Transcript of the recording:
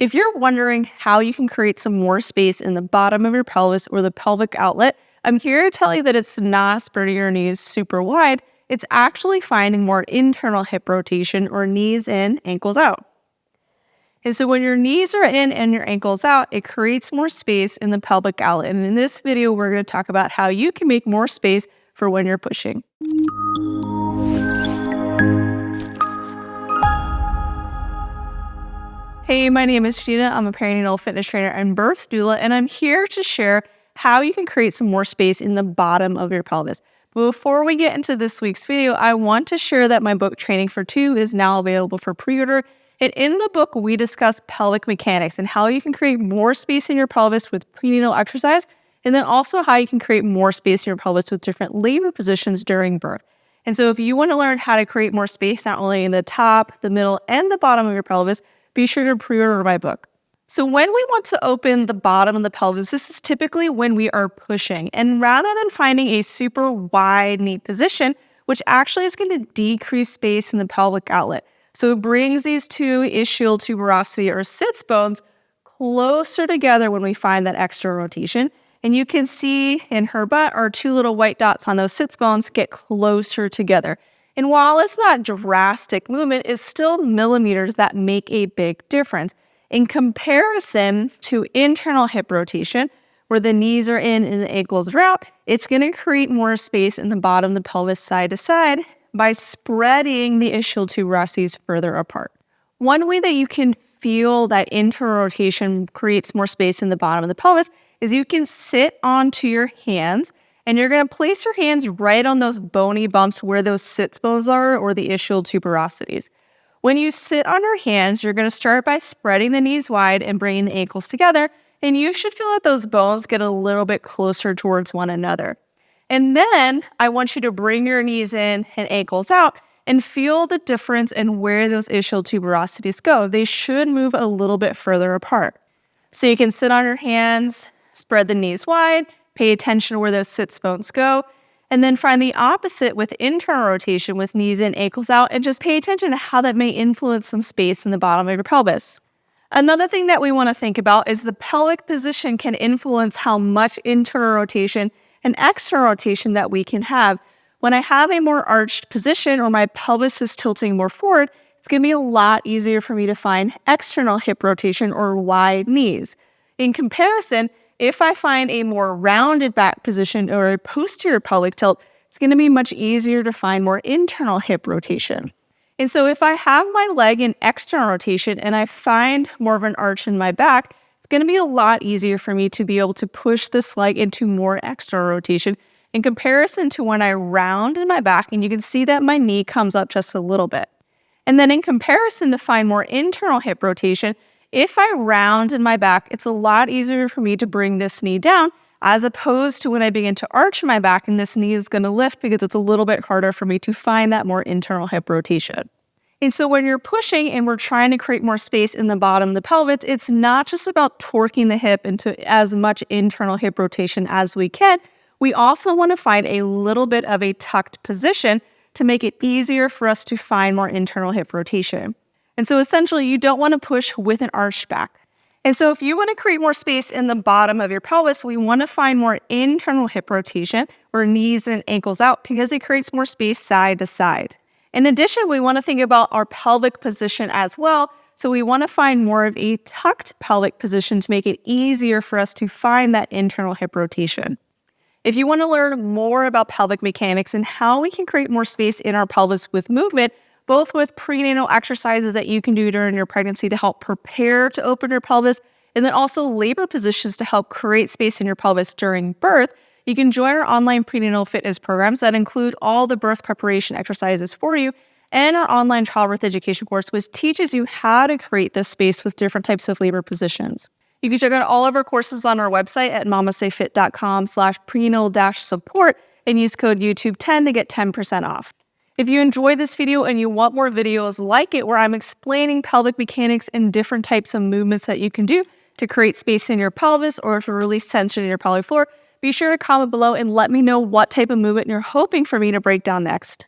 If you're wondering how you can create some more space in the bottom of your pelvis or the pelvic outlet, I'm here to tell you that it's not spreading your knees super wide. It's actually finding more internal hip rotation or knees in, ankles out. And so when your knees are in and your ankles out, it creates more space in the pelvic outlet. And in this video, we're going to talk about how you can make more space for when you're pushing. Hey, my name is Gina. I'm a perinatal fitness trainer and birth doula, and I'm here to share how you can create some more space in the bottom of your pelvis. But before we get into this week's video, I want to share that my book, Training for Two, is now available for pre-order. And in the book, we discuss pelvic mechanics and how you can create more space in your pelvis with prenatal exercise, and then also how you can create more space in your pelvis with different labor positions during birth. And so if you want to learn how to create more space, not only in the top, the middle, and the bottom of your pelvis, be sure to pre-order my book. So when we want to open the bottom of the pelvis, this is typically when we are pushing. And rather than finding a super wide knee position, which actually is going to decrease space in the pelvic outlet. So it brings these two ischial tuberosity or sits bones closer together when we find that extra rotation. And you can see in her butt our two little white dots on those sits bones get closer together. And while it's not drastic movement, it's still millimeters that make a big difference. In comparison to internal hip rotation, where the knees are in and the ankles are out, it's going to create more space in the bottom of the pelvis side to side by spreading the ischial tuberosities further apart. One way that you can feel that internal rotation creates more space in the bottom of the pelvis is you can sit onto your hands, and you're going to place your hands right on those bony bumps where those sits bones are, or the ischial tuberosities. When you sit on your hands, you're going to start by spreading the knees wide and bringing the ankles together, and you should feel that those bones get a little bit closer towards one another. And then I want you to bring your knees in and ankles out and feel the difference in where those ischial tuberosities go. They should move a little bit further apart. So you can sit on your hands, spread the knees wide, pay attention to where those sits bones go, and then find the opposite with internal rotation with knees in, ankles out, and just pay attention to how that may influence some space in the bottom of your pelvis. Another thing that we want to think about is the pelvic position can influence how much internal rotation and external rotation that we can have. When I have a more arched position or my pelvis is tilting more forward, it's going to be a lot easier for me to find external hip rotation or wide knees. In comparison, if I find a more rounded back position or a posterior pelvic tilt, it's going to be much easier to find more internal hip rotation. And so if I have my leg in external rotation and I find more of an arch in my back, it's going to be a lot easier for me to be able to push this leg into more external rotation in comparison to when I round in my back, and you can see that my knee comes up just a little bit. And then in comparison to find more internal hip rotation, if I round in my back, it's a lot easier for me to bring this knee down as opposed to when I begin to arch my back and this knee is going to lift because it's a little bit harder for me to find that more internal hip rotation. And so when you're pushing and we're trying to create more space in the bottom of the pelvis, it's not just about torquing the hip into as much internal hip rotation as we can. We also want to find a little bit of a tucked position to make it easier for us to find more internal hip rotation. And so essentially, you don't want to push with an arched back. And so if you want to create more space in the bottom of your pelvis, we want to find more internal hip rotation or knees and ankles out because it creates more space side to side. In addition, we want to think about our pelvic position as well. So we want to find more of a tucked pelvic position to make it easier for us to find that internal hip rotation. If you want to learn more about pelvic mechanics and how we can create more space in our pelvis with movement, both with prenatal exercises that you can do during your pregnancy to help prepare to open your pelvis, and then also labor positions to help create space in your pelvis during birth, you can join our online prenatal fitness programs that include all the birth preparation exercises for you, and our online childbirth education course, which teaches you how to create this space with different types of labor positions. You can check out all of our courses on our website at mamasayfit.com/prenatal-support and use code YouTube10 to get 10% off. If you enjoyed this video and you want more videos like it where I'm explaining pelvic mechanics and different types of movements that you can do to create space in your pelvis or to release tension in your pelvic floor, be sure to comment below and let me know what type of movement you're hoping for me to break down next.